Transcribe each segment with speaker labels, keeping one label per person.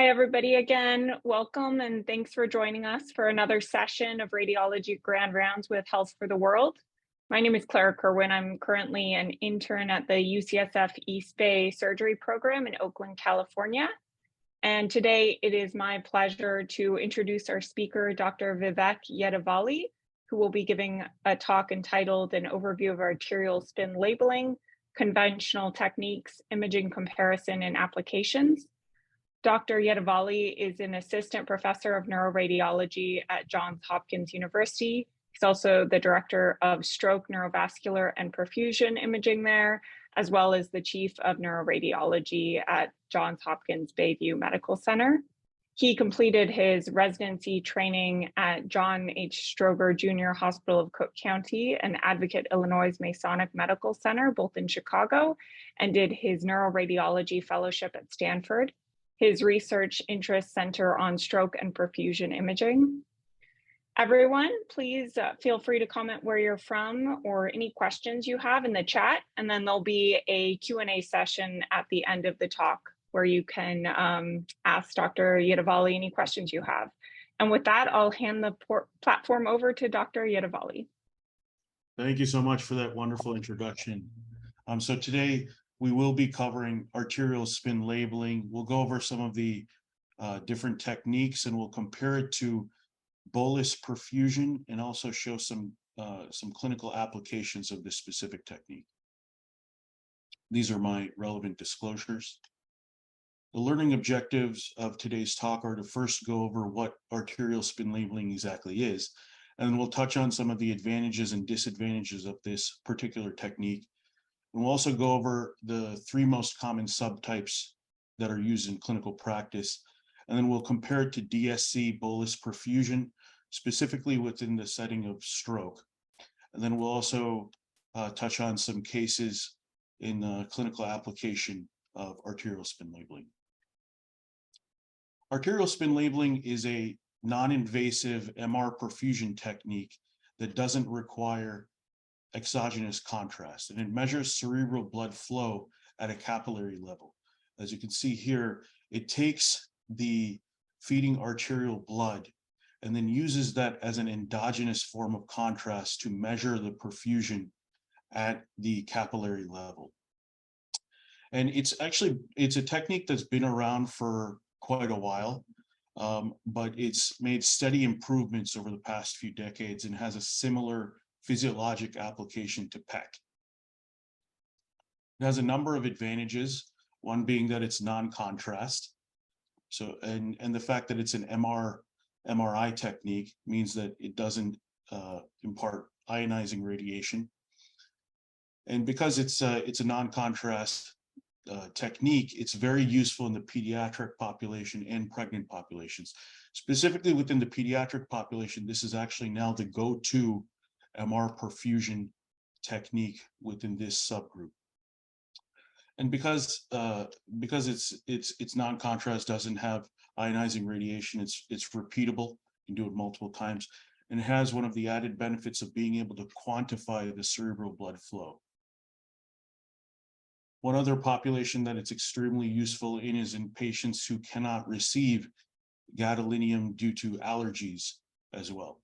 Speaker 1: Hi, everybody again. Welcome and thanks for joining us for another session of Radiology Grand Rounds with Health for the World. My name is Clara Kerwin. I'm currently an intern at the UCSF East Bay Surgery Program in Oakland, California. And today it is my pleasure to introduce our speaker, Dr. Vivek Yedavalli, who will be giving a talk entitled An Overview of Arterial Spin Labeling, Conventional Techniques, Imaging Comparison and Applications. Dr. Yedavalli is an assistant professor of neuroradiology at Johns Hopkins University. He's also the director of stroke, neurovascular, and perfusion imaging there, as well as the chief of neuroradiology at Johns Hopkins Bayview Medical Center. He completed his residency training at John H. Stroger Jr. Hospital of Cook County and Advocate Illinois Masonic Medical Center, both in Chicago, and did his neuroradiology fellowship at Stanford. His research interests center on stroke and perfusion imaging. Everyone, please feel free to comment where you're from or any questions you have in the chat, and then there'll be a Q&A session at the end of the talk where you can ask Dr. Yedavalli any questions you have. And with that, I'll hand the platform over to Dr. Yedavalli.
Speaker 2: Thank you so much for that wonderful introduction. So today, we will be covering arterial spin labeling. We'll go over some of the different techniques, and we'll compare it to bolus perfusion and also show some clinical applications of this specific technique. These are my relevant disclosures. The learning objectives of today's talk are to first go over what arterial spin labeling exactly is, and then we'll touch on some of the advantages and disadvantages of this particular technique. And we'll also go over the three most common subtypes that are used in clinical practice. And then we'll compare it to DSC bolus perfusion, specifically within the setting of stroke. And then we'll also touch on some cases in clinical application of arterial spin labeling. Arterial spin labeling is a non-invasive MR perfusion technique that doesn't require exogenous contrast, and it measures cerebral blood flow at a capillary level. As you can see here, it takes the feeding arterial blood and then uses that as an endogenous form of contrast to measure the perfusion at the capillary level. And it's a technique that's been around for quite a while, but it's made steady improvements over the past few decades and has a similar physiologic application to PEC. It has a number of advantages, one being that it's non-contrast. So, and the fact that it's an MRI technique means that it doesn't impart ionizing radiation. And because it's a non-contrast technique, it's very useful in the pediatric population and pregnant populations. Specifically within the pediatric population, this is actually now the go-to MR perfusion technique within this subgroup. And because it's non-contrast, doesn't have ionizing radiation, it's repeatable. You can do it multiple times, and it has one of the added benefits of being able to quantify the cerebral blood flow. One other population that it's extremely useful in is in patients who cannot receive gadolinium due to allergies as well,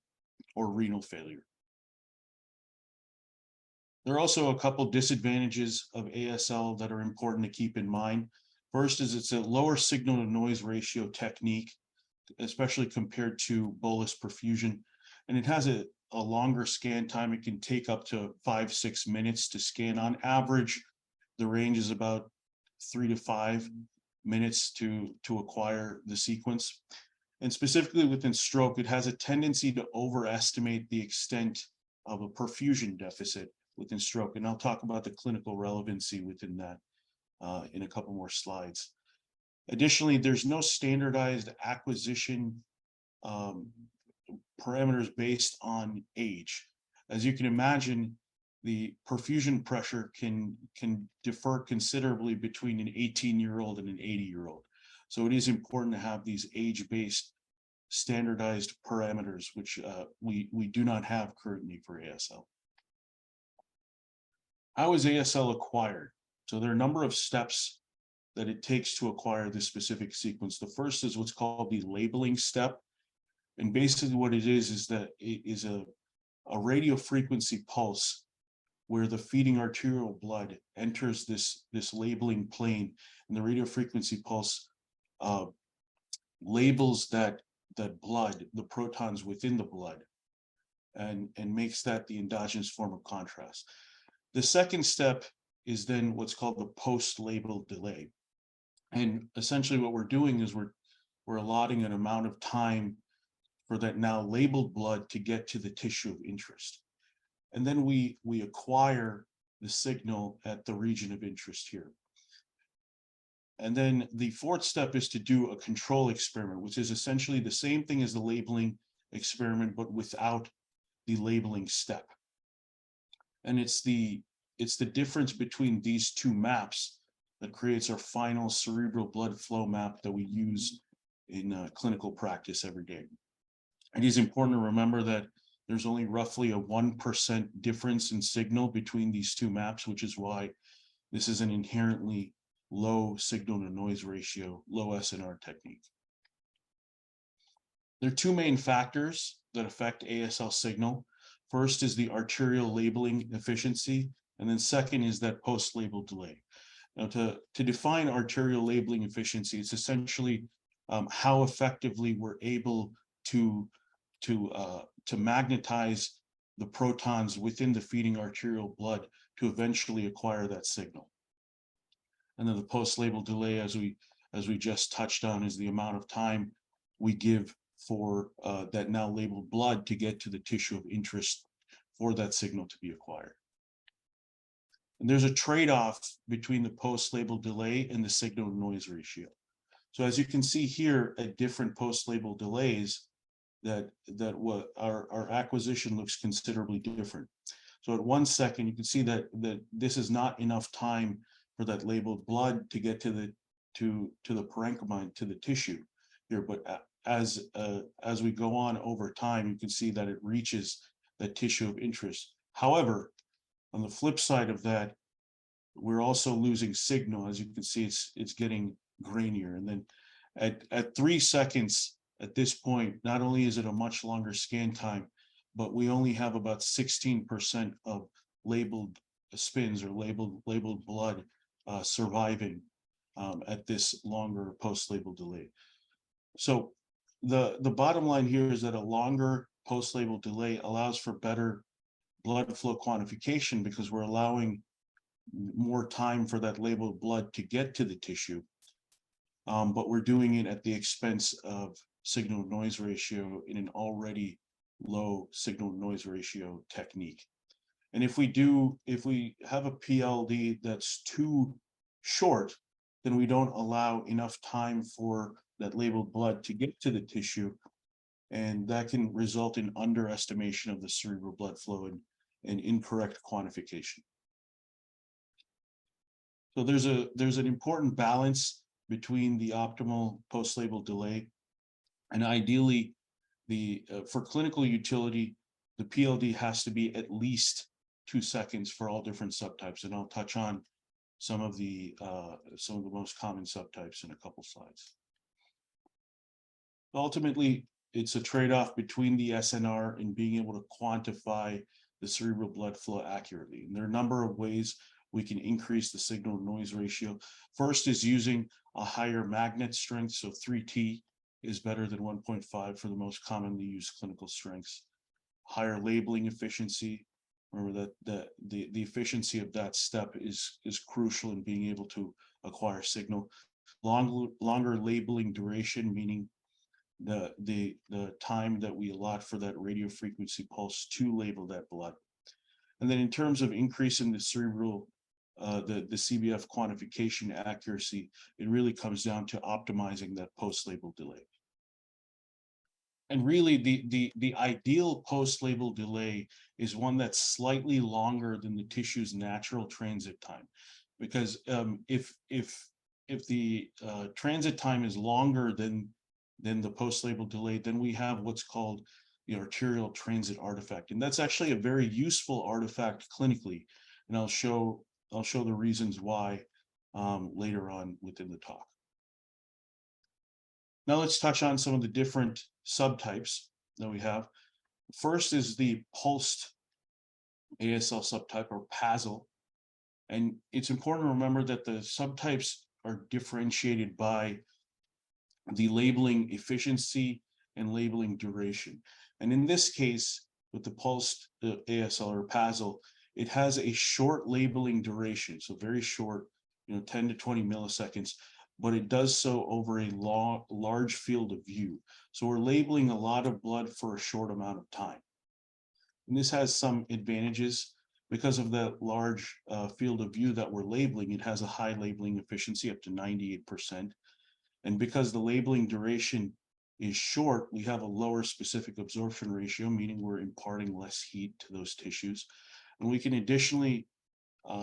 Speaker 2: or renal failure. There are also a couple disadvantages of ASL that are important to keep in mind. First is it's a lower signal to noise ratio technique, especially compared to bolus perfusion. And it has a longer scan time. It can take up to 5-6 minutes to scan. On average, the range is about 3 to 5 minutes to acquire the sequence. And specifically within stroke, it has a tendency to overestimate the extent of a perfusion deficit within stroke. And I'll talk about the clinical relevancy within that in a couple more slides. Additionally, there's no standardized acquisition parameters based on age. As you can imagine, the perfusion pressure can differ considerably between an 18-year-old and an 80-year-old. So it is important to have these age-based standardized parameters, which we do not have currently for ASL. How is ASL acquired? So there are a number of steps that it takes to acquire this specific sequence. The first is what's called the labeling step. And basically what it is that it is a radio frequency pulse where the feeding arterial blood enters this labeling plane, and the radio frequency pulse labels that blood, the protons within the blood, and makes that the endogenous form of contrast. The second step is then what's called the post-label delay. And essentially what we're doing is we're allotting an amount of time for that now labeled blood to get to the tissue of interest. And then we acquire the signal at the region of interest here. And then the fourth step is to do a control experiment, which is essentially the same thing as the labeling experiment, but without the labeling step. And it's the difference between these two maps that creates our final cerebral blood flow map that we use in clinical practice every day. It is important to remember that there's only roughly a 1% difference in signal between these two maps, which is why this is an inherently low signal to noise ratio, low SNR technique. There are two main factors that affect ASL signal. First is the arterial labeling efficiency, and then second is that post-label delay. Now, to define arterial labeling efficiency, it's essentially how effectively we're able to magnetize the protons within the feeding arterial blood to eventually acquire that signal. And then the post-label delay, as we just touched on, is the amount of time we give for that now labeled blood to get to the tissue of interest for that signal to be acquired. And there's a trade-off between the post-label delay and the signal to noise ratio. So as you can see here at different post-label delays, that what our acquisition looks considerably different. So at 1 second, you can see that this is not enough time for that labeled blood to get to the parenchyma, to the tissue here. But as we go on over time, you can see that it reaches that tissue of interest. However, on the flip side of that, we're also losing signal. As you can see, it's getting grainier. And then at 3 seconds, at this point, not only is it a much longer scan time, but we only have about 16% of labeled spins or labeled blood surviving at this longer post-label delay. So the bottom line here is that a longer post-label delay allows for better blood flow quantification because we're allowing more time for that labeled blood to get to the tissue, but we're doing it at the expense of signal noise ratio in an already low signal noise ratio technique. And if we have a PLD that's too short, then we don't allow enough time for that labeled blood to get to the tissue, and that can result in underestimation of the cerebral blood flow and incorrect quantification. So there's an important balance between the optimal post-label delay, and ideally, for clinical utility, the PLD has to be at least 2 seconds for all different subtypes, and I'll touch on some of the most common subtypes in a couple slides. Ultimately, it's a trade-off between the SNR and being able to quantify the cerebral blood flow accurately. And there are a number of ways we can increase the signal noise ratio. First is using a higher magnet strength, so 3T is better than 1.5 for the most commonly used clinical strengths. Higher labeling efficiency. Remember that the efficiency of that step is crucial in being able to acquire signal. Longer labeling duration, meaning the time that we allot for that radio frequency pulse to label that blood. And then in terms of increasing the cerebral the CBF quantification accuracy, it really comes down to optimizing that post-label delay. And really, the ideal post-label delay is one that's slightly longer than the tissue's natural transit time, because if the transit time is longer than the post-label delay, then we have what's called the arterial transit artifact, and that's actually a very useful artifact clinically, and I'll show the reasons why later on within the talk. Now let's touch on some of the different subtypes that we have. First is the pulsed ASL subtype, or PASL. And it's important to remember that the subtypes are differentiated by the labeling efficiency and labeling duration. And in this case, with the pulsed ASL or PASL, it has a short labeling duration, so very short, 10 to 20 milliseconds, but it does so over a large field of view. So we're labeling a lot of blood for a short amount of time. And this has some advantages. Because of that large field of view that we're labeling, it has a high labeling efficiency, up to 98%. And because the labeling duration is short, we have a lower specific absorption ratio, meaning we're imparting less heat to those tissues. And we can additionally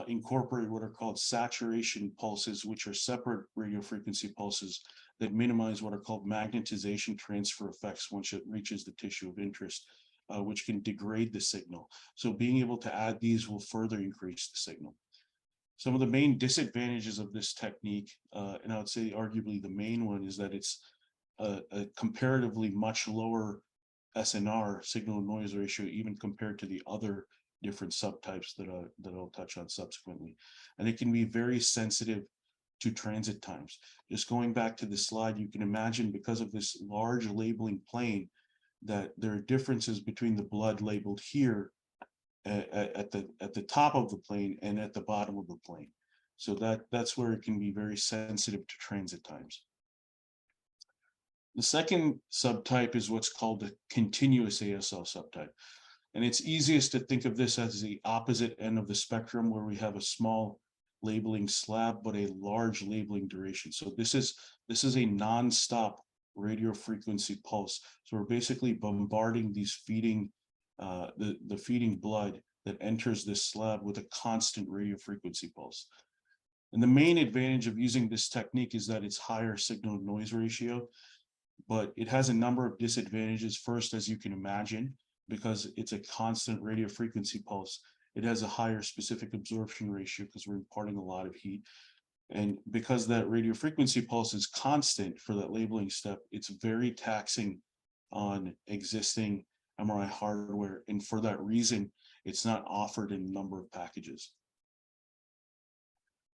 Speaker 2: incorporate what are called saturation pulses, which are separate radiofrequency pulses that minimize what are called magnetization transfer effects once it reaches the tissue of interest, which can degrade the signal. So being able to add these will further increase the signal. Some of the main disadvantages of this technique, and I would say arguably the main one, is that it's a comparatively much lower SNR, signal noise ratio, even compared to the other different subtypes that I'll touch on subsequently. And it can be very sensitive to transit times. Just going back to this slide, you can imagine, because of this large labeling plane, that there are differences between the blood labeled here at the top of the plane and at the bottom of the plane. So that's where it can be very sensitive to transit times. The second subtype is what's called the continuous ASL subtype. And it's easiest to think of this as the opposite end of the spectrum, where we have a small labeling slab, but a large labeling duration. So this is a non-stop radio frequency pulse. So we're basically bombarding these feeding, the feeding blood that enters this slab with a constant radio frequency pulse. And the main advantage of using this technique is that it's higher signal noise ratio, but it has a number of disadvantages. First, as you can imagine, because it's a constant radio frequency pulse, it has a higher specific absorption ratio because we're imparting a lot of heat. And because that radio frequency pulse is constant for that labeling step, it's very taxing on existing MRI hardware. And for that reason, it's not offered in a number of packages.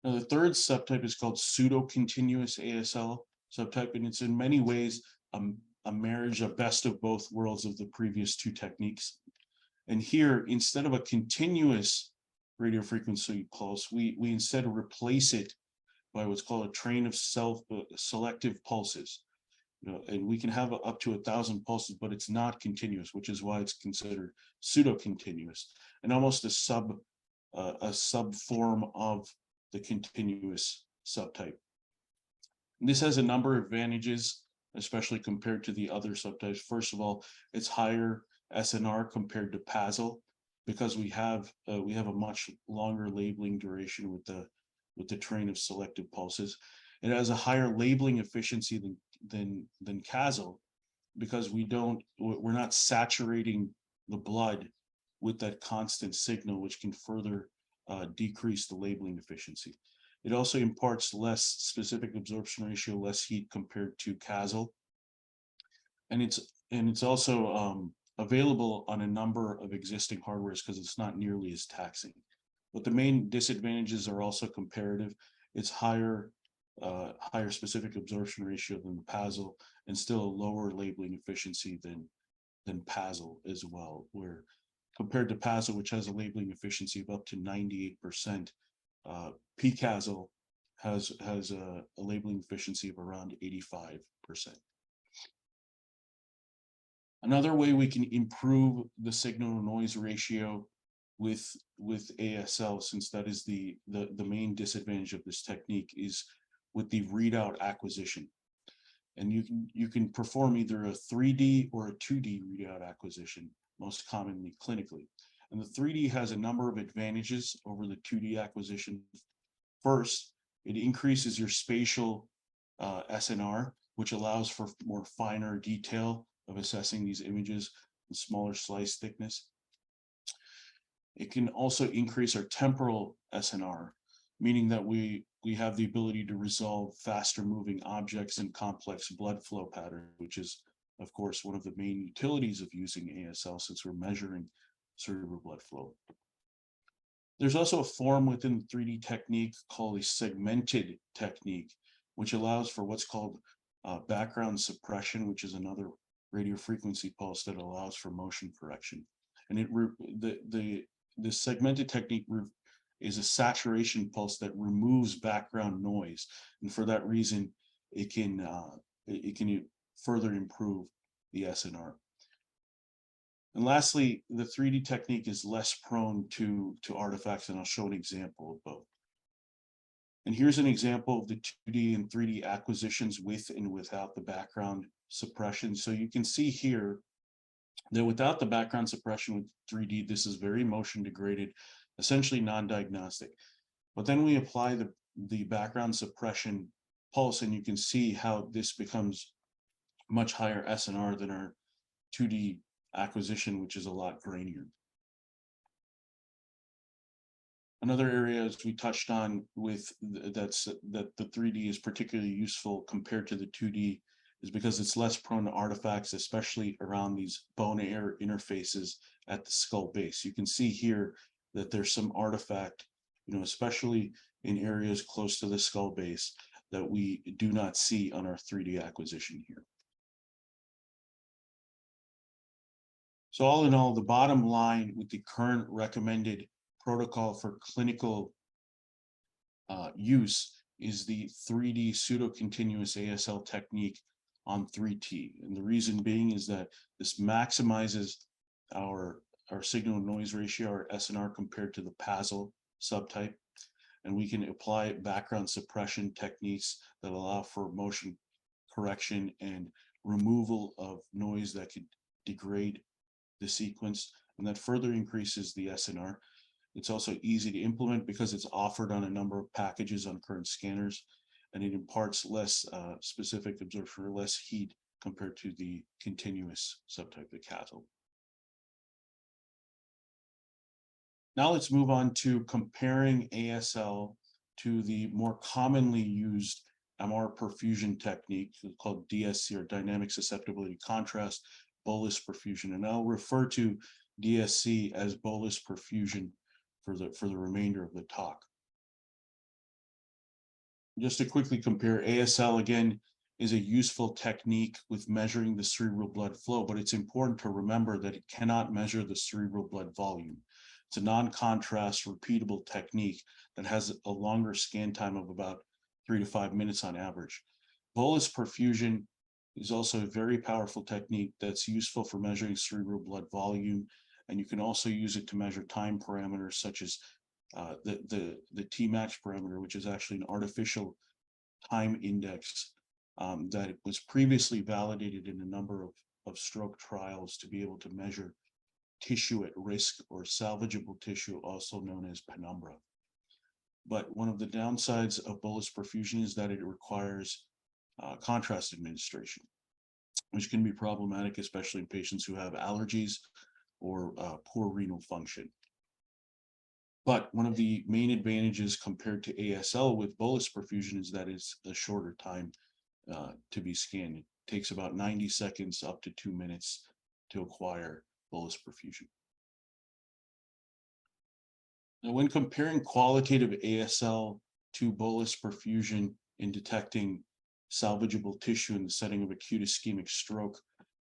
Speaker 2: Now, the third subtype is called pseudocontinous ASL subtype, and it's in many ways a marriage, a best of both worlds of the previous two techniques. And here, instead of a continuous radio frequency pulse, we instead replace it by what's called a train of selective pulses. And we can have up to 1,000 pulses, but it's not continuous, which is why it's considered pseudocontinuous, and almost a sub form of the continuous subtype. And this has a number of advantages, especially compared to the other subtypes. First of all, it's higher SNR compared to PASL, because we have a much longer labeling duration with the train of selective pulses. It has a higher labeling efficiency than CASL, because we're not saturating the blood with that constant signal, which can further decrease the labeling efficiency. It also imparts less specific absorption ratio, less heat compared to CASL, and it's also available on a number of existing hardwares because it's not nearly as taxing. But the main disadvantages are also comparative. It's higher specific absorption ratio than the PASL, and still a lower labeling efficiency than PASL as well, where compared to PASL, which has a labeling efficiency of up to 98%, pcASL has a labeling efficiency of around 85%. Another way we can improve the signal noise ratio with ASL, since that is the main disadvantage of this technique, is with the readout acquisition. And you can perform either a 3D or a 2D readout acquisition, most commonly clinically. And the 3D has a number of advantages over the 2D acquisition. First, it increases your spatial SNR, which allows for more finer detail of assessing these images and smaller slice thickness. It can also increase our temporal SNR, meaning that we we have the ability to resolve faster moving objects and complex blood flow patterns, which is, of course, one of the main utilities of using ASL since we're measuring cerebral blood flow. There's also a form within the 3D technique called a segmented technique, which allows for what's called background suppression, which is another radio frequency pulse that allows for motion correction. And the segmented technique is a saturation pulse that removes background noise, and for that reason, it can further improve the SNR. And lastly, the 3D technique is less prone to artifacts, and I'll show an example of both. And here's an example of the 2D and 3D acquisitions with and without the background suppression. So you can see here that without the background suppression with 3D, this is very motion degraded, essentially non-diagnostic. But then we apply the background suppression pulse, and you can see how this becomes much higher SNR than our 2D acquisition, which is a lot grainier. Another area, as we touched on, that the 3D is particularly useful compared to the 2D is because it's less prone to artifacts, especially around these bone-air interfaces at the skull base. You can see here that there's some artifact, especially in areas close to the skull base, that we do not see on our 3D acquisition here. So all in all, the bottom line with the current recommended protocol for clinical use is the 3D pseudocontinous ASL technique on 3T. And the reason being is that this maximizes our signal noise ratio, our SNR, compared to the PASL subtype. And we can apply background suppression techniques that allow for motion correction and removal of noise that could degrade the sequence, and that further increases the SNR. It's also easy to implement because it's offered on a number of packages on current scanners, and it imparts less specific absorption or less heat compared to the continuous subtype, the CASL. Now let's move on to comparing ASL to the more commonly used MR perfusion technique called DSC, or dynamic susceptibility contrast bolus perfusion, and I'll refer to DSC as bolus perfusion for the remainder of the talk. Just to quickly compare, ASL again is a useful technique with measuring the cerebral blood flow, but it's important to remember that it cannot measure the cerebral blood volume. It's a non-contrast, repeatable technique that has a longer scan time of about 3 to 5 minutes on average. Bolus perfusion is also a very powerful technique that's useful for measuring cerebral blood volume, and you can also use it to measure time parameters such as the Tmax parameter, which is actually an artificial time index that was previously validated in a number of stroke trials to be able to measure tissue at risk or salvageable tissue, also known as penumbra. But one of the downsides of bolus perfusion is that it requires contrast administration, which can be problematic, especially in patients who have allergies or poor renal function. But one of the main advantages compared to ASL with bolus perfusion is that it's a shorter time to be scanned. It takes about 90 seconds up to 2 minutes to acquire bolus perfusion. Now, when comparing qualitative ASL to bolus perfusion in detecting salvageable tissue in the setting of acute ischemic stroke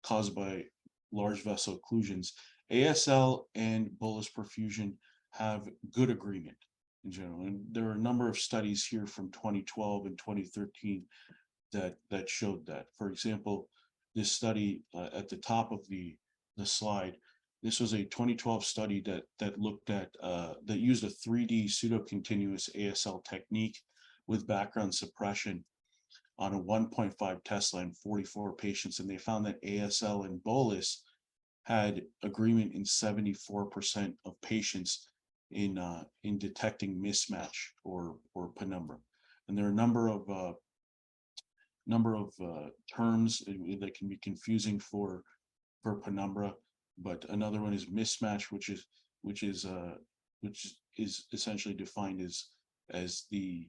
Speaker 2: caused by large vessel occlusions, ASL and bolus perfusion have good agreement in general. And there are a number of studies here from 2012 and 2013 that showed that. For example, this study at the top of the slide, this was a 2012 study that looked at that used a 3D pseudocontinuous ASL technique with background suppression on a 1.5 Tesla in 44 patients, and they found that ASL and bolus had agreement in 74% of patients in detecting mismatch or penumbra. And there are a number of terms that can be confusing for penumbra, but another one is mismatch, which is essentially defined as the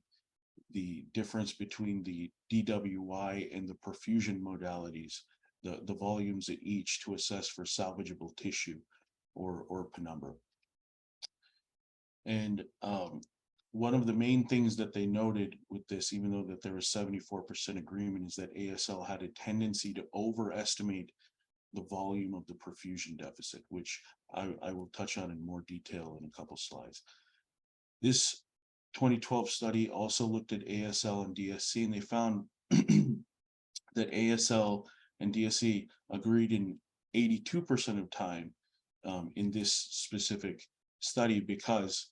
Speaker 2: the difference between the DWI and the perfusion modalities, the volumes at each to assess for salvageable tissue or penumbra. And one of the main things that they noted with this, even though that there was 74% agreement, is that ASL had a tendency to overestimate the volume of the perfusion deficit, which I will touch on in more detail in a couple slides. This 2012 study also looked at ASL and DSC, and they found that ASL and DSC agreed in 82% of time in this specific study because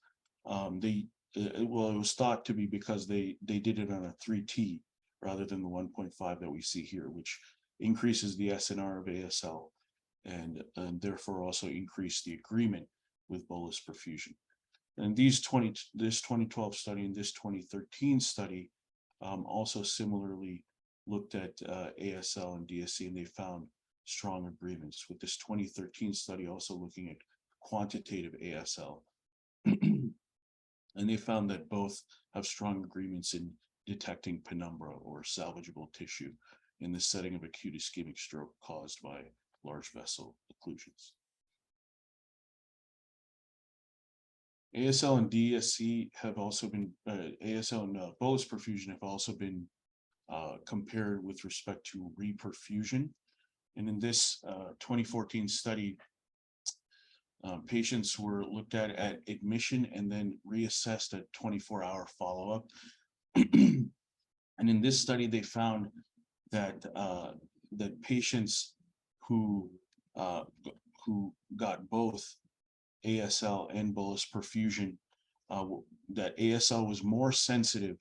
Speaker 2: it was thought to be because they did it on a 3T rather than the 1.5 that we see here, which increases the SNR of ASL and therefore also increase the agreement with bolus perfusion. And this 2012 study and this 2013 study also similarly looked at ASL and DSC, and they found strong agreements, with this 2013 study also looking at quantitative ASL. And they found that both have strong agreements in detecting penumbra or salvageable tissue in the setting of acute ischemic stroke caused by large vessel occlusions. ASL and DSC have also been, ASL and bolus perfusion have also been compared with respect to reperfusion. And in this 2014 study, patients were looked at admission and then reassessed at 24-hour follow-up. And in this study, they found that that patients who got both ASL and bolus perfusion, that ASL was more sensitive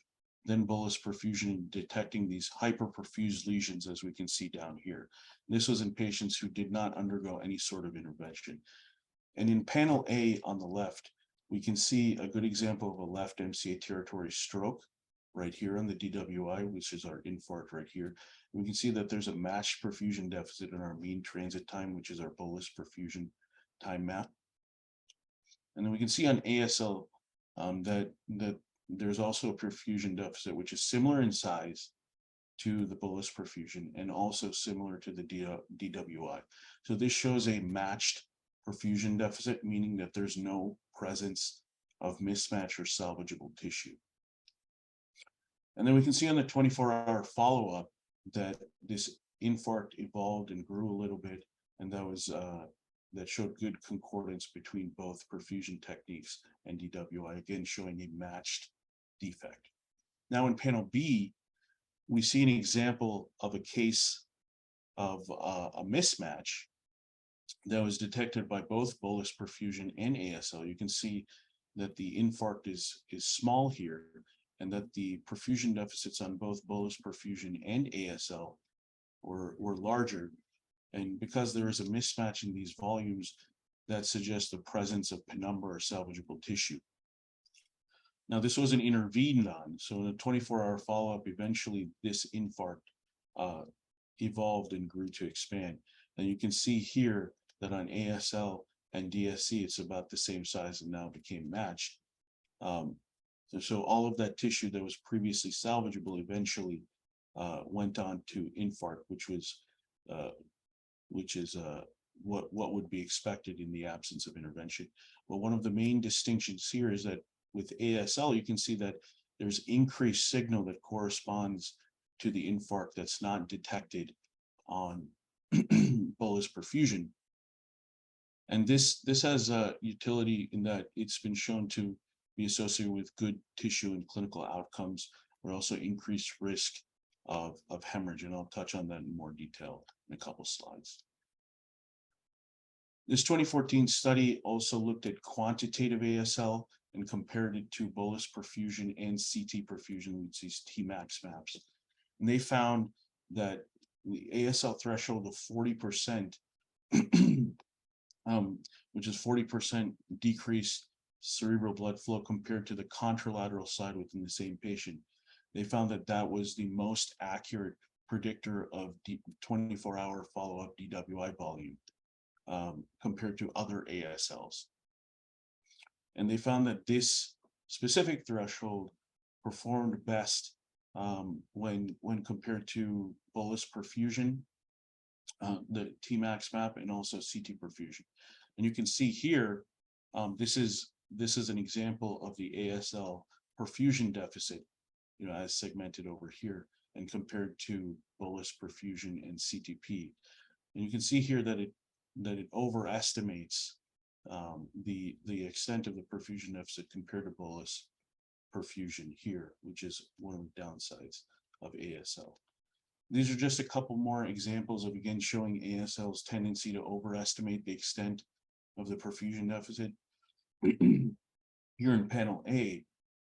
Speaker 2: than bolus perfusion in detecting these hyperperfused lesions, as we can see down here. This was in patients who did not undergo any sort of intervention. And in panel A on the left, we can see a good example of a left MCA territory stroke right here on the DWI, which is our infarct right here. We can see that there's a matched perfusion deficit in our mean transit time, which is our bolus perfusion time map. And then we can see on ASL that there's also a perfusion deficit, which is similar in size to the bolus perfusion and also similar to the DWI. So this shows a matched perfusion deficit, meaning that there's no presence of mismatch or salvageable tissue. And then we can see on the 24-hour follow-up that this infarct evolved and grew a little bit, and that showed good concordance between both perfusion techniques and DWI, again showing a matched defect. Now in panel B, we see an example of a case of a mismatch that was detected by both bolus perfusion and ASL. You can see that the infarct is small here, and that the perfusion deficits on both bolus perfusion and ASL were larger. And because there is a mismatch in these volumes, that suggests the presence of penumbra or salvageable tissue. Now, this wasn't intervened on, so in a 24-hour follow-up, eventually this infarct evolved and grew to expand. And you can see here that on ASL and DSC, it's about the same size and now became matched. So all of that tissue that was previously salvageable eventually went on to infarct, which is what would be expected in the absence of intervention. But one of the main distinctions here is that with ASL, you can see that there's increased signal that corresponds to the infarct that's not detected on bolus perfusion. And this has a utility in that it's been shown to be associated with good tissue and clinical outcomes, but also increased risk of hemorrhage. And I'll touch on that in more detail in a couple slides. This 2014 study also looked at quantitative ASL and compared it to bolus perfusion and CT perfusion, which is Tmax maps. And they found that the ASL threshold of 40%, which is 40% decreased cerebral blood flow compared to the contralateral side within the same patient, they found that that was the most accurate predictor of 24-hour follow-up DWI volume compared to other ASLs. And they found that this specific threshold performed best when compared to bolus perfusion, the Tmax map, and also CT perfusion. And you can see here, this is an example of the ASL perfusion deficit, as segmented over here, and compared to bolus perfusion and CTP. And you can see here that it overestimates the extent of the perfusion deficit compared to bolus perfusion here, which is one of the downsides of ASL. These are just a couple more examples of, again, showing ASL's tendency to overestimate the extent of the perfusion deficit. Here in panel A,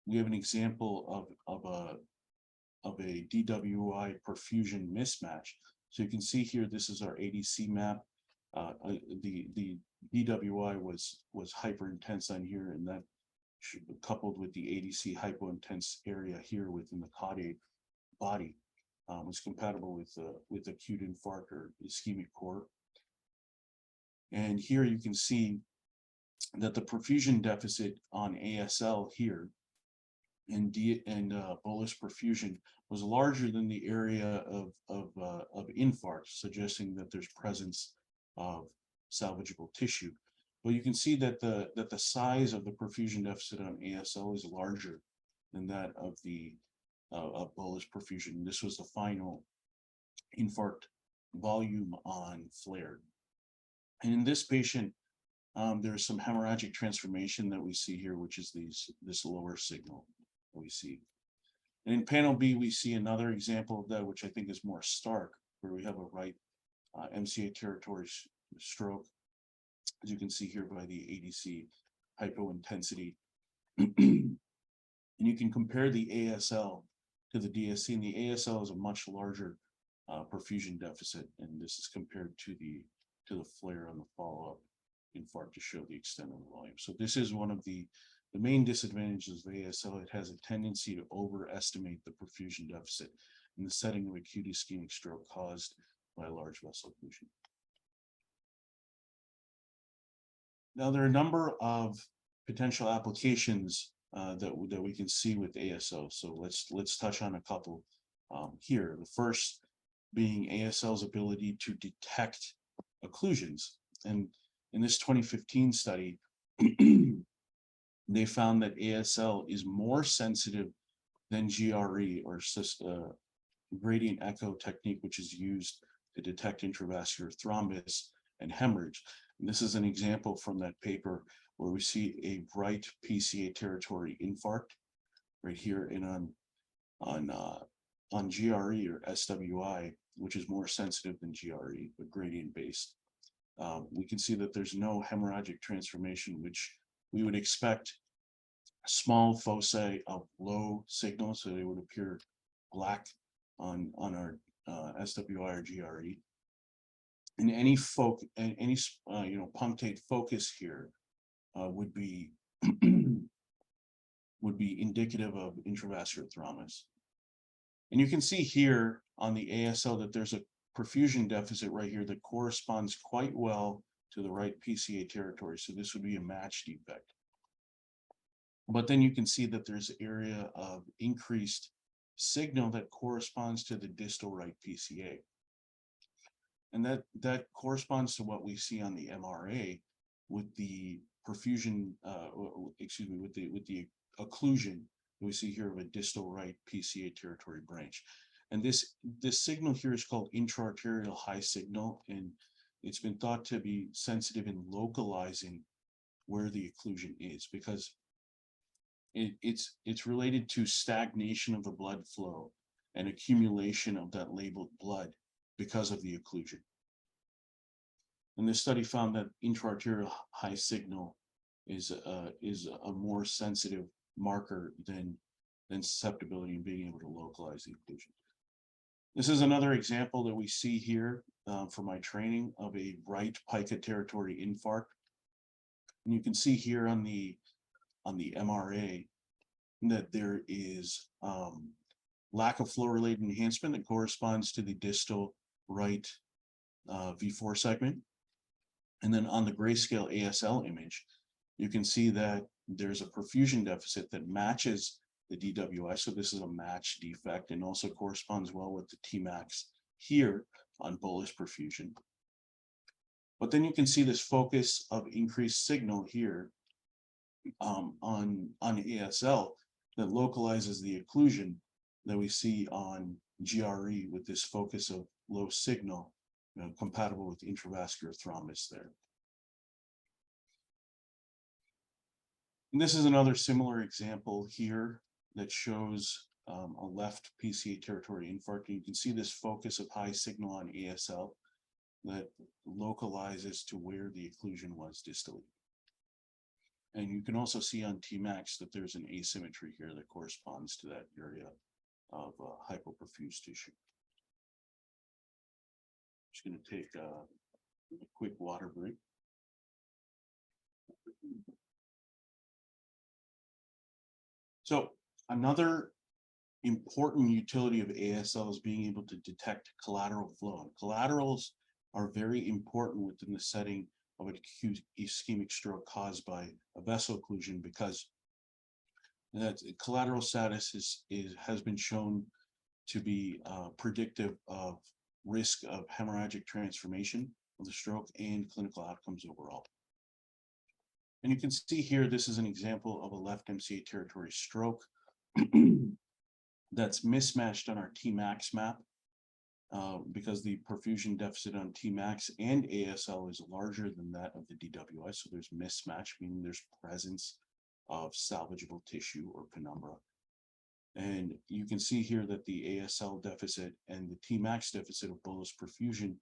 Speaker 2: we have an example of a DWI perfusion mismatch. So you can see here, this is our ADC map. The DWI was hyperintense on here, and that coupled with the ADC hypointense area here within the caudate body was compatible with acute infarct or ischemic core. And here you can see that the perfusion deficit on ASL here and bolus perfusion was larger than the area of infarct, suggesting that there's presence of salvageable tissue. But you can see that the size of the perfusion deficit on ASL is larger than that of the bolus perfusion. This was the final infarct volume on flared. And in this patient, there's some hemorrhagic transformation that we see here, which is this lower signal that we see. And in panel B, we see another example of that, which I think is more stark, where we have a right MCA territory stroke, as you can see here by the ADC hypointensity. And you can compare the ASL to the DSC, and the ASL is a much larger perfusion deficit, and this is compared to the flare on the follow-up infarct to show the extent of the volume. So this is one of the main disadvantages of ASL. It has a tendency to overestimate the perfusion deficit in the setting of acute ischemic stroke caused by large vessel occlusion. Now, there are a number of potential applications that we can see with ASL. So let's touch on a couple here. The first being ASL's ability to detect occlusions. And in this 2015 study, they found that ASL is more sensitive than GRE, or gradient echo technique, which is used to detect intravascular thrombus and hemorrhage. And this is an example from that paper where we see a right PCA territory infarct right here, and on GRE or SWI, which is more sensitive than GRE, but gradient based. We can see that there's no hemorrhagic transformation, which we would expect small foci of low signal, so they would appear black on our SWI or GRE. And any punctate focus here would be indicative of intravascular thrombus. And you can see here on the ASL that there's a perfusion deficit right here that corresponds quite well to the right PCA territory. So this would be a match defect. But then you can see that there's an area of increased signal that corresponds to the distal right PCA. And that corresponds to what we see on the MRA with the perfusion, with the occlusion we see here of a distal right PCA territory branch. And this signal here is called intra-arterial high signal, and it's been thought to be sensitive in localizing where the occlusion is, because it's related to stagnation of the blood flow and accumulation of that labeled blood because of the occlusion. And this study found that intra-arterial high signal is a more sensitive marker than susceptibility in being able to localize the occlusion. This is another example that we see here from my training of a right pica territory infarct. And you can see here on the MRA that there is lack of flow-related enhancement that corresponds to the distal right V4 segment. And then on the grayscale ASL image, you can see that there's a perfusion deficit that matches the DWI. So this is a match defect and also corresponds well with the Tmax here on bolus perfusion. But then you can see this focus of increased signal here on ASL that localizes the occlusion that we see on GRE with this focus of low signal, compatible with intravascular thrombus there. And this is another similar example here that shows a left PCA territory infarct. And you can see this focus of high signal on ASL that localizes to where the occlusion was distally. And you can also see on Tmax that there's an asymmetry here that corresponds to that area of hypoperfused tissue. Just going to take a quick water break. So another important utility of ASL is being able to detect collateral flow. And collaterals are very important within the setting of an acute ischemic stroke caused by a vessel occlusion, because that collateral status has been shown to be predictive of risk of hemorrhagic transformation of the stroke and clinical outcomes overall. And you can see here, this is an example of a left MCA territory stroke that's mismatched on our Tmax map because the perfusion deficit on Tmax and ASL is larger than that of the DWI. So there's mismatch, meaning there's presence of salvageable tissue or penumbra. And you can see here that the ASL deficit and the Tmax deficit of bolus perfusion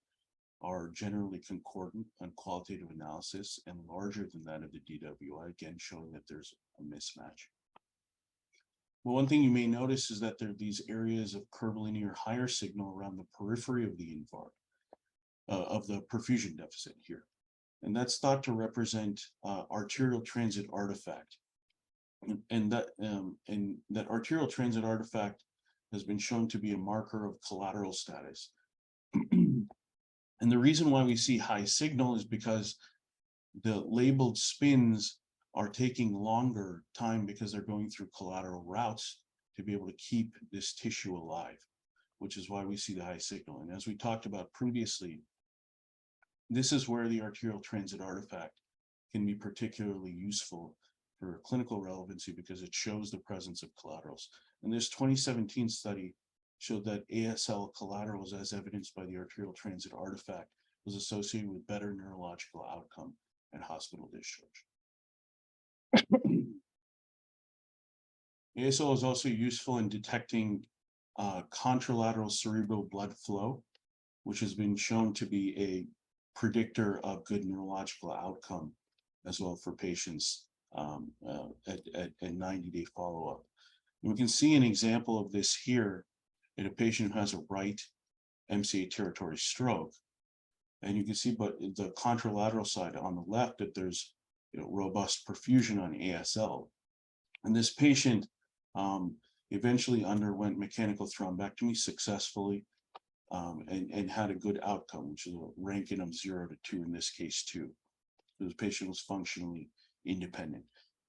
Speaker 2: are generally concordant on qualitative analysis and larger than that of the DWI, again showing that there's a mismatch. Well, one thing you may notice is that there are these areas of curvilinear higher signal around the periphery of the infarct, of the perfusion deficit here. And that's thought to represent arterial transit artifact. And that arterial transit artifact has been shown to be a marker of collateral status. And the reason why we see high signal is because the labeled spins are taking longer time because they're going through collateral routes to be able to keep this tissue alive, which is why we see the high signal. And as we talked about previously, this is where the arterial transit artifact can be particularly useful for clinical relevancy because it shows the presence of collaterals. And this 2017 study showed that ASL collaterals, as evidenced by the arterial transit artifact, was associated with better neurological outcome and hospital discharge. ASL is also useful in detecting contralateral cerebral blood flow, which has been shown to be a predictor of good neurological outcome as well for patients at 90-day follow-up. We can see an example of this here in a patient who has a right MCA territory stroke. And you can see, but the contralateral side on the left, that there's robust perfusion on ASL. And this patient eventually underwent mechanical thrombectomy successfully and had a good outcome, which is a ranking of 0 to 2, in this case 2. So the patient was functionally independent.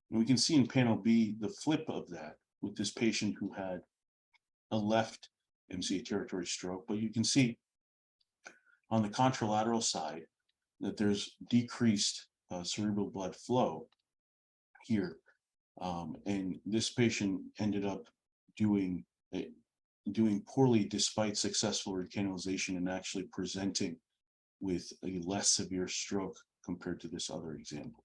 Speaker 2: And we can see in panel B the flip of that with this patient who had a left MCA territory stroke, but you can see on the contralateral side that there's decreased cerebral blood flow here. And this patient ended up doing poorly despite successful recanalization and actually presenting with a less severe stroke compared to this other example.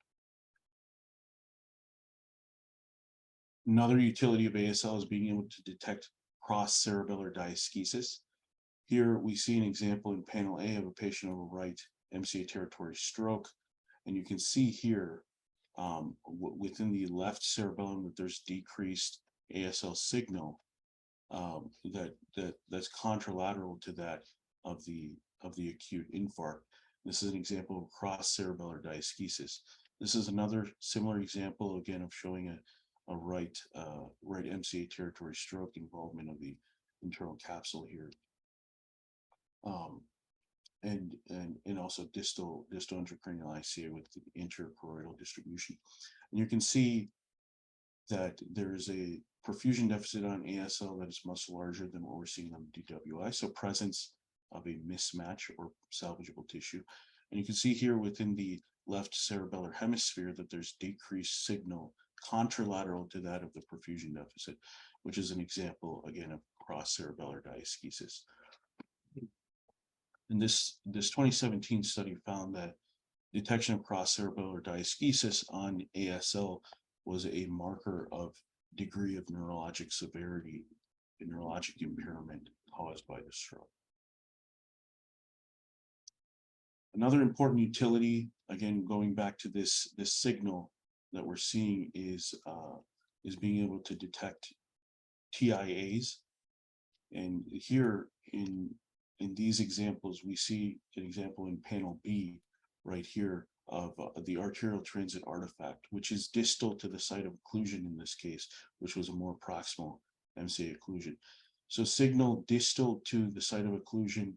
Speaker 2: Another utility of ASL is being able to detect cross-cerebellar diaschis. Here we see an example in panel A of a patient of a right MCA territory stroke. And you can see here within the left cerebellum that there's decreased ASL signal that's contralateral to that of the acute infarct. This is an example of cross-cerebellar diaschis. This is another similar example, again, of showing a right MCA territory stroke involvement of the internal capsule here. And also distal intracranial ICA with the interchoroidal distribution. And you can see that there is a perfusion deficit on ASL that is much larger than what we're seeing on DWI. So presence of a mismatch or salvageable tissue. And you can see here within the left cerebellar hemisphere that there's decreased signal contralateral to that of the perfusion deficit, which is an example, again, of cross-cerebellar diaschis. And this 2017 study found that detection of cross-cerebellar diaschis on ASL was a marker of degree of neurologic severity and neurologic impairment caused by the stroke. Another important utility, again, going back to this signal that we're seeing is being able to detect TIAs. And here in these examples, we see an example in panel B right here of the arterial transit artifact, which is distal to the site of occlusion in this case, which was a more proximal MCA occlusion. So signal distal to the site of occlusion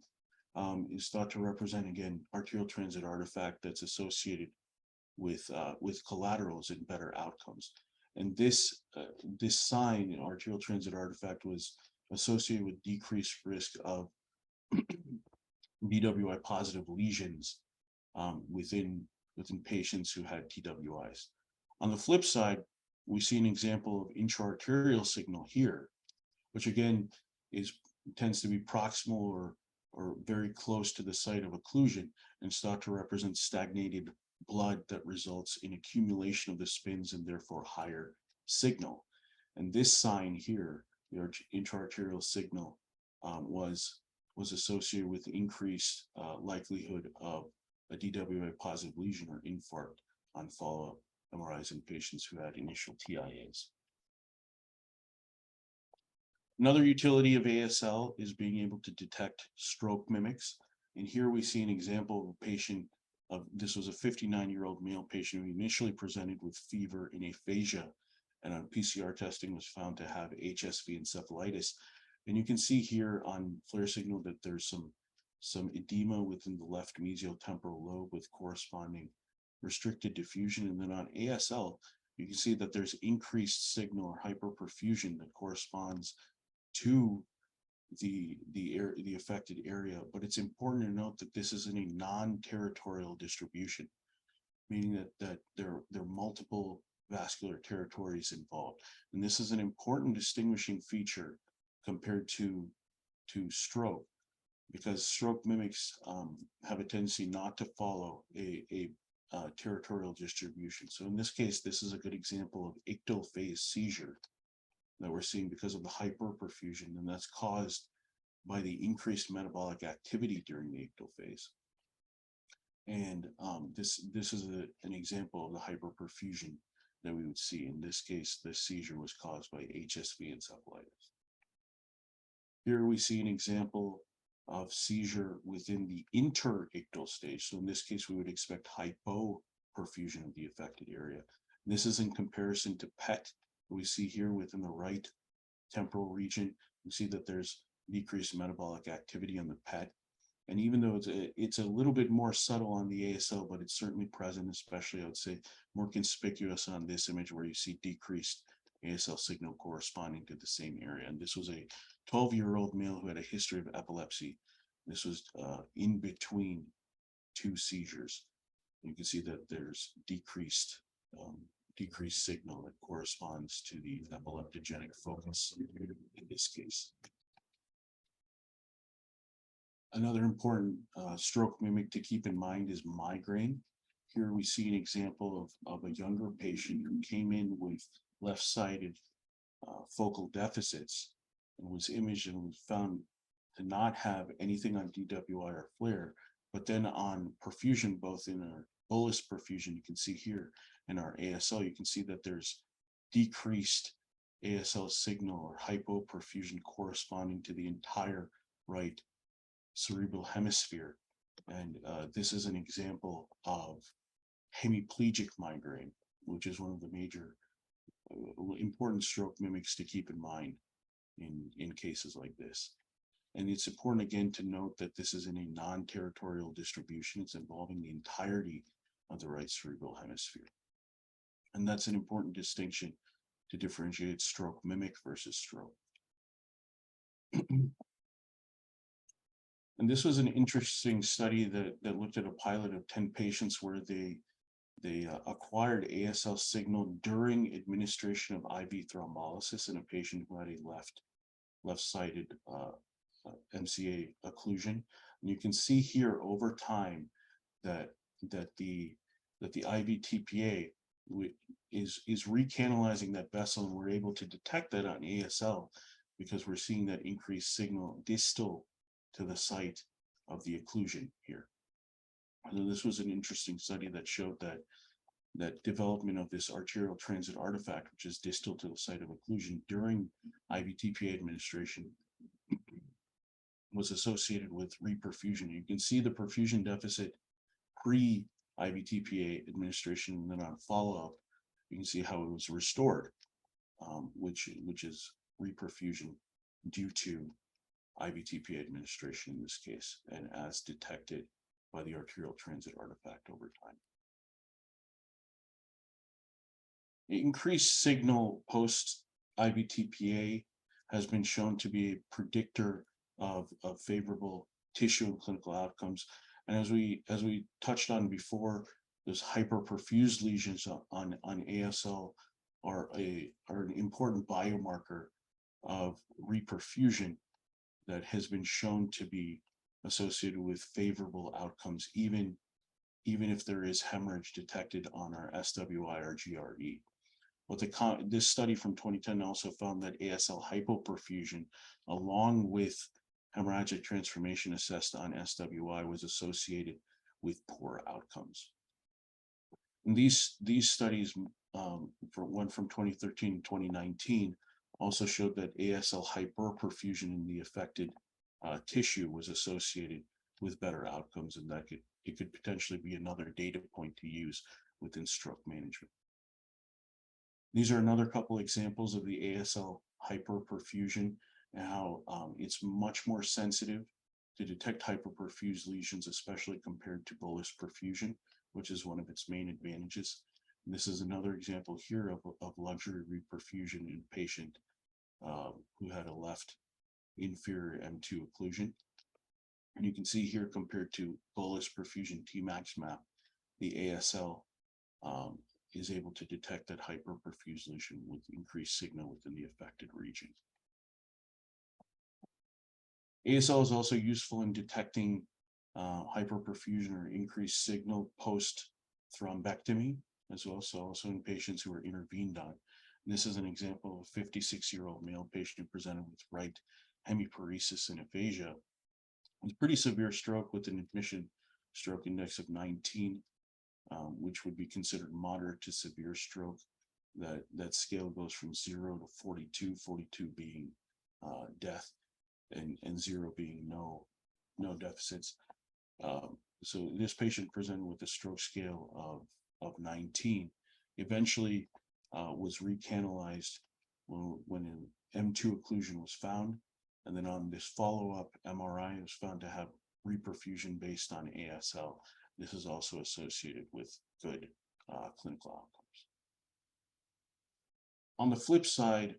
Speaker 2: is thought to represent, again, arterial transit artifact that's associated with collaterals and better outcomes. And this sign, arterial transit artifact, was associated with decreased risk of DWI positive lesions within patients who had TWIs. On the flip side, we see an example of intraarterial signal here, which again tends to be proximal or very close to the site of occlusion and is thought to represent stagnated blood that results in accumulation of the spins and therefore higher signal. And this sign here, the intraarterial signal, was associated with increased likelihood of a DWI positive lesion or infarct on follow-up MRIs in patients who had initial TIAs. Another utility of ASL is being able to detect stroke mimics. And here we see an example of a patient this was a 59-year-old male patient who initially presented with fever and aphasia, and on PCR testing was found to have HSV encephalitis. And you can see here on FLAIR signal that there's some edema within the left mesial temporal lobe with corresponding restricted diffusion. And then on ASL, you can see that there's increased signal or hyperperfusion that corresponds to the affected area. But it's important to note that this is in a non-territorial distribution, meaning that there are multiple vascular territories involved. And this is an important distinguishing feature compared to stroke, because stroke mimics have a tendency not to follow a territorial distribution. So in this case, this is a good example of ictal phase seizure that we're seeing because of the hyperperfusion, and that's caused by the increased metabolic activity during the ictal phase. And this is an example of the hyperperfusion that we would see. In this case, the seizure was caused by HSV encephalitis. Here we see an example of seizure within the interictal stage. So in this case, we would expect hypoperfusion of the affected area. This is in comparison to PET. We see here within the right temporal region, we see that there's decreased metabolic activity on the PET. And even though it's a little bit more subtle on the ASL, but it's certainly present, especially I would say more conspicuous on this image where you see decreased ASL signal corresponding to the same area. And this was a 12-year-old male who had a history of epilepsy. This was in between two seizures. You can see that there's decreased signal that corresponds to the epileptogenic focus in this case. Another important stroke mimic to keep in mind is migraine. Here we see an example of a younger patient who came in with left-sided focal deficits and was imaged and was found to not have anything on DWI or FLAIR, but then on perfusion, both in our bolus perfusion, you can see here, in our ASL, you can see that there's decreased ASL signal or hypoperfusion corresponding to the entire right cerebral hemisphere. And this is an example of hemiplegic migraine, which is one of the major important stroke mimics to keep in mind in cases like this. And it's important again to note that this is in a non-territorial distribution. It's involving the entirety of the right cerebral hemisphere. And that's an important distinction to differentiate stroke mimic versus stroke. And this was an interesting study that looked at a pilot of 10 patients where they acquired ASL signal during administration of IV thrombolysis in a patient who had a left-sided MCA occlusion. And you can see here over time that the IV TPA is recanalizing that vessel, and we're able to detect that on ASL because we're seeing that increased signal distal to the site of the occlusion here. And this was an interesting study that showed that development of this arterial transit artifact, which is distal to the site of occlusion during IV TPA administration, was associated with reperfusion. You can see the perfusion deficit pre-IV TPA administration, and then on follow-up, you can see how it was restored, which is reperfusion due to IV TPA administration in this case, and as detected by the arterial transit artifact over time. Increased signal post IV TPA has been shown to be a predictor of favorable tissue and clinical outcomes. And as we touched on before, those hyperperfused lesions on ASL are an important biomarker of reperfusion that has been shown to be associated with favorable outcomes, even if there is hemorrhage detected on our SWI or GRE. But this study from 2010 also found that ASL hypoperfusion, along with hemorrhagic transformation assessed on SWI, was associated with poor outcomes. And these studies, for one from 2013 and 2019, also showed that ASL hyperperfusion in the affected tissue was associated with better outcomes, and that it could potentially be another data point to use within stroke management. These are another couple examples of the ASL hyperperfusion and how it's much more sensitive to detect hyperperfused lesions, especially compared to bolus perfusion, which is one of its main advantages. And this is another example here of luxury reperfusion in a patient who had a left inferior M2 occlusion. And you can see here, compared to bolus perfusion Tmax map, the ASL is able to detect that hyperperfused lesion with increased signal within the affected region. ASL is also useful in detecting hyperperfusion or increased signal post thrombectomy, as well, so also in patients who are intervened on. And this is an example of a 56-year-old male patient who presented with right hemiparesis and aphasia. It's pretty severe stroke with an admission stroke index of 19, which would be considered moderate to severe stroke. That scale goes from 0 to 42, 42 being death, and 0 being no deficits. So this patient presented with a stroke scale of 19, eventually was recanalized when an M2 occlusion was found. And then on this follow-up MRI, it was found to have reperfusion based on ASL. This is also associated with good clinical outcomes. On the flip side,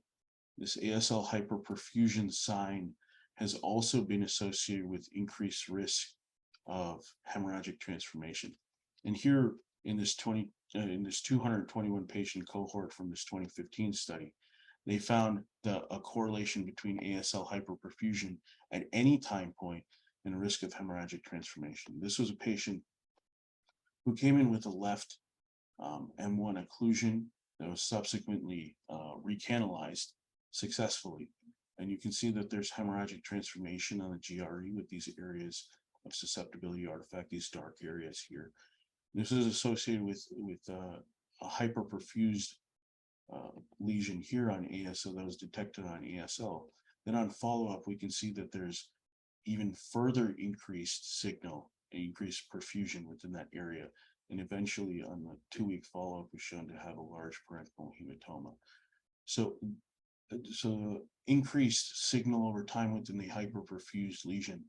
Speaker 2: this ASL hyperperfusion sign has also been associated with increased risk of hemorrhagic transformation. And here in this 221 patient cohort from this 2015 study, they found a correlation between ASL hyperperfusion at any time point and risk of hemorrhagic transformation. This was a patient who came in with a left M1 occlusion that was subsequently recanalized successfully. And you can see that there's hemorrhagic transformation on the GRE with these areas of susceptibility artifact, these dark areas here. This is associated with a hyperperfused lesion here on ASL that was detected on ASL. Then on follow-up, we can see that there's even further increased signal, increased perfusion within that area. And eventually on the 2-week follow-up was shown to have a large parenchymal hematoma. So increased signal over time within the hyperperfused lesion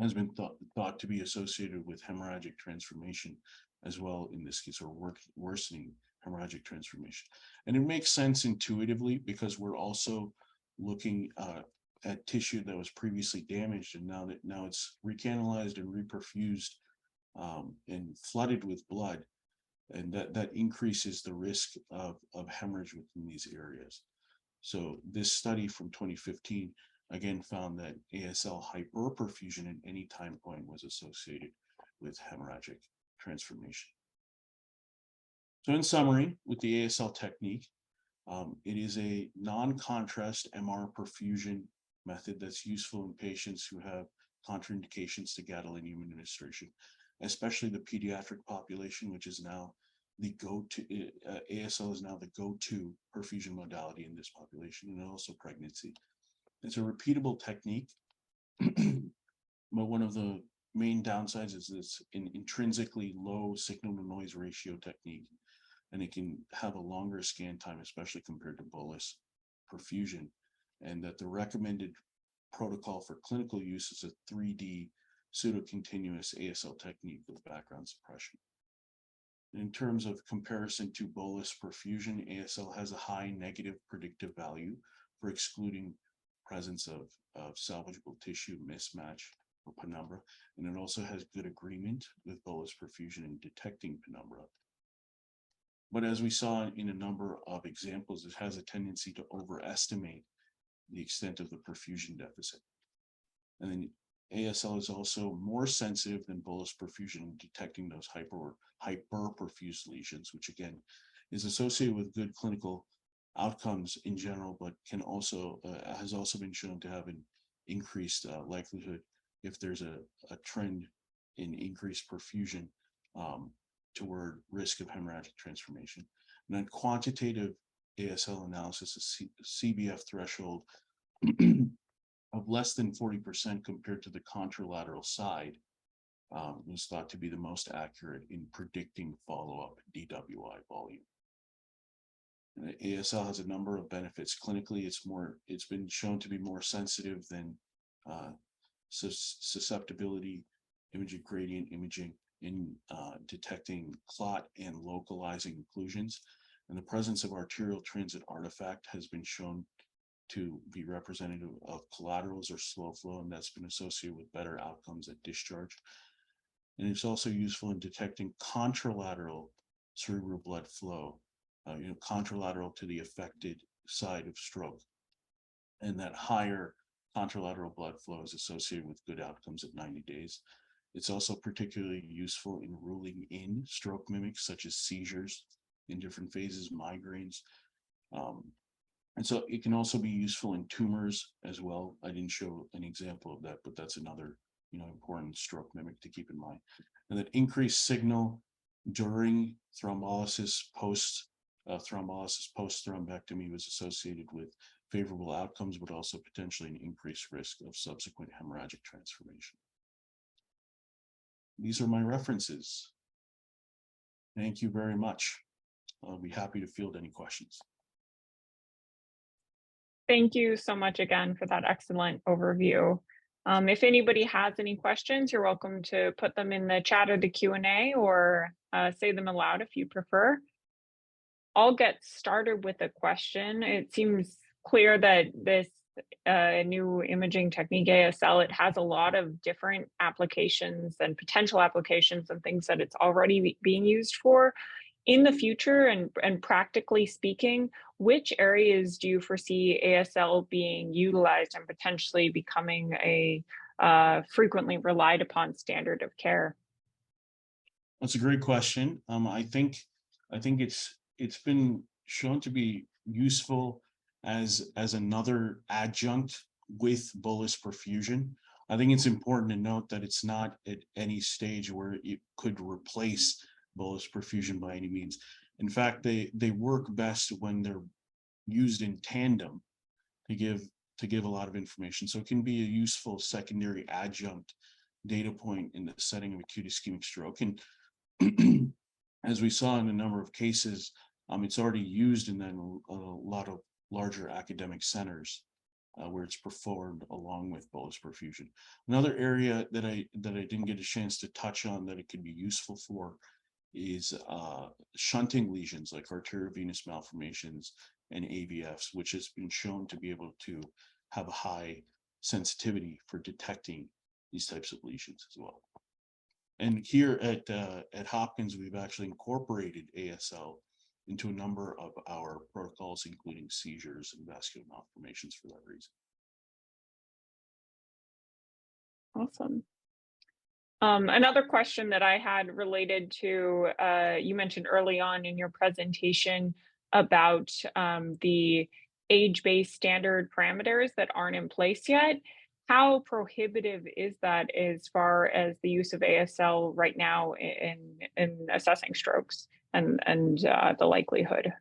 Speaker 2: has been thought to be associated with hemorrhagic transformation as well, in this case, or worsening hemorrhagic transformation. And it makes sense intuitively because we're also looking at tissue that was previously damaged, and now it's recanalized and reperfused and flooded with blood, and that increases the risk of hemorrhage within these areas. So this study from 2015 again found that ASL hyperperfusion at any time point was associated with hemorrhagic transformation. So in summary, with the ASL technique, it is a non-contrast MR perfusion method that's useful in patients who have contraindications to gadolinium administration, especially the pediatric population, which is now the go-to, ASL is now the go-to perfusion modality in this population, and also pregnancy. It's a repeatable technique, but one of the main downsides is it's an intrinsically low signal-to-noise ratio technique, and it can have a longer scan time, especially compared to bolus perfusion, and that the recommended protocol for clinical use is a 3D pseudocontinous ASL technique with background suppression. In terms of comparison to bolus perfusion, ASL has a high negative predictive value for excluding presence of salvageable tissue mismatch or penumbra, and it also has good agreement with bolus perfusion in detecting penumbra. But as we saw in a number of examples, it has a tendency to overestimate the extent of the perfusion deficit. And then ASL is also more sensitive than bolus perfusion in detecting those hyperperfused lesions, which again is associated with good clinical outcomes in general, but can also has also been shown to have an increased likelihood if there's a trend in increased perfusion toward risk of hemorrhagic transformation. And then quantitative ASL analysis, a CBF threshold of less than 40% compared to the contralateral side was thought to be the most accurate in predicting follow-up DWI volume. And ASL has a number of benefits. Clinically, it's been shown to be more sensitive than susceptibility imaging, gradient imaging in detecting clot and localizing occlusions. And the presence of arterial transit artifact has been shown to be representative of collaterals or slow flow, and that's been associated with better outcomes at discharge. And it's also useful in detecting contralateral cerebral blood flow, contralateral to the affected side of stroke. And that higher contralateral blood flow is associated with good outcomes at 90 days. It's also particularly useful in ruling in stroke mimics such as seizures in different phases, migraines. And so it can also be useful in tumors as well. I didn't show an example of that, but that's another important stroke mimic to keep in mind. And that increased signal during thrombolysis, post-thrombectomy was associated with favorable outcomes, but also potentially an increased risk of subsequent hemorrhagic transformation. These are my references. Thank you very much. I'll be happy to field any questions.
Speaker 1: Thank you so much again for that excellent overview. If anybody has any questions, you're welcome to put them in the chat or the Q&A, or say them aloud if you prefer. I'll get started with a question. It seems clear that this new imaging technique, ASL, it has a lot of different applications and potential applications and things that it's already being used for. In the future, and practically speaking, which areas do you foresee ASL being utilized and potentially becoming a frequently relied upon standard of care?
Speaker 2: That's a great question. I think it's been shown to be useful as another adjunct with bolus perfusion. I think it's important to note that it's not at any stage where it could replace bolus perfusion by any means. In fact, they work best when they're used in tandem to give a lot of information. So it can be a useful secondary adjunct data point in the setting of acute ischemic stroke. And as we saw in a number of cases, it's already used in then a lot of larger academic centers where it's performed along with bolus perfusion. Another area that I didn't get a chance to touch on that it could be useful for is shunting lesions like arteriovenous malformations and AVFs, which has been shown to be able to have a high sensitivity for detecting these types of lesions as well. And here at Hopkins, we've actually incorporated ASL into a number of our protocols, including seizures and vascular malformations for that reason.
Speaker 1: Awesome. Another question that I had related to, you mentioned early on in your presentation about the age-based standard parameters that aren't in place yet. How prohibitive is that as far as the use of ASL right now in assessing strokes and the likelihood?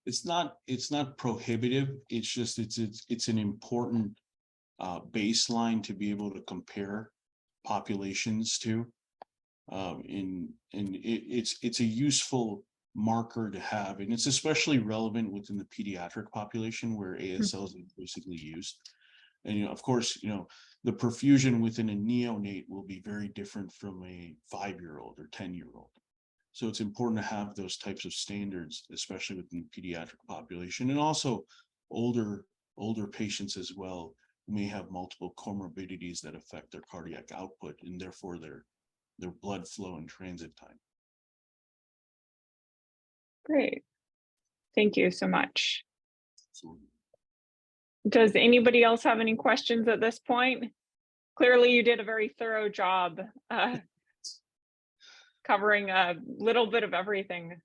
Speaker 2: It's not prohibitive. It's just it's an important baseline to be able to compare populations to. It's a useful marker to have, and it's especially relevant within the pediatric population where ASL is increasingly used. And of course, the perfusion within a neonate will be very different from a 5-year-old or 10-year-old. So it's important to have those types of standards, especially within the pediatric population, and also older patients as well, who may have multiple comorbidities that affect their cardiac output and therefore their blood flow and transit time.
Speaker 1: Great. Thank you so much.
Speaker 2: Absolutely.
Speaker 1: Does anybody else have any questions at this point? Clearly, you did a very thorough job covering a little bit of everything.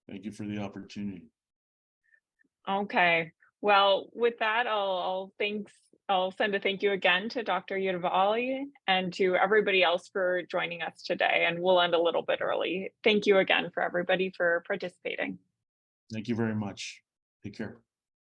Speaker 2: Thank you for the opportunity.
Speaker 1: Okay. Well, with that, I'll send a thank you again to Dr. Yedavalli and to everybody else for joining us today. And we'll end a little bit early. Thank you again for everybody for participating.
Speaker 2: Thank you very much. Take care.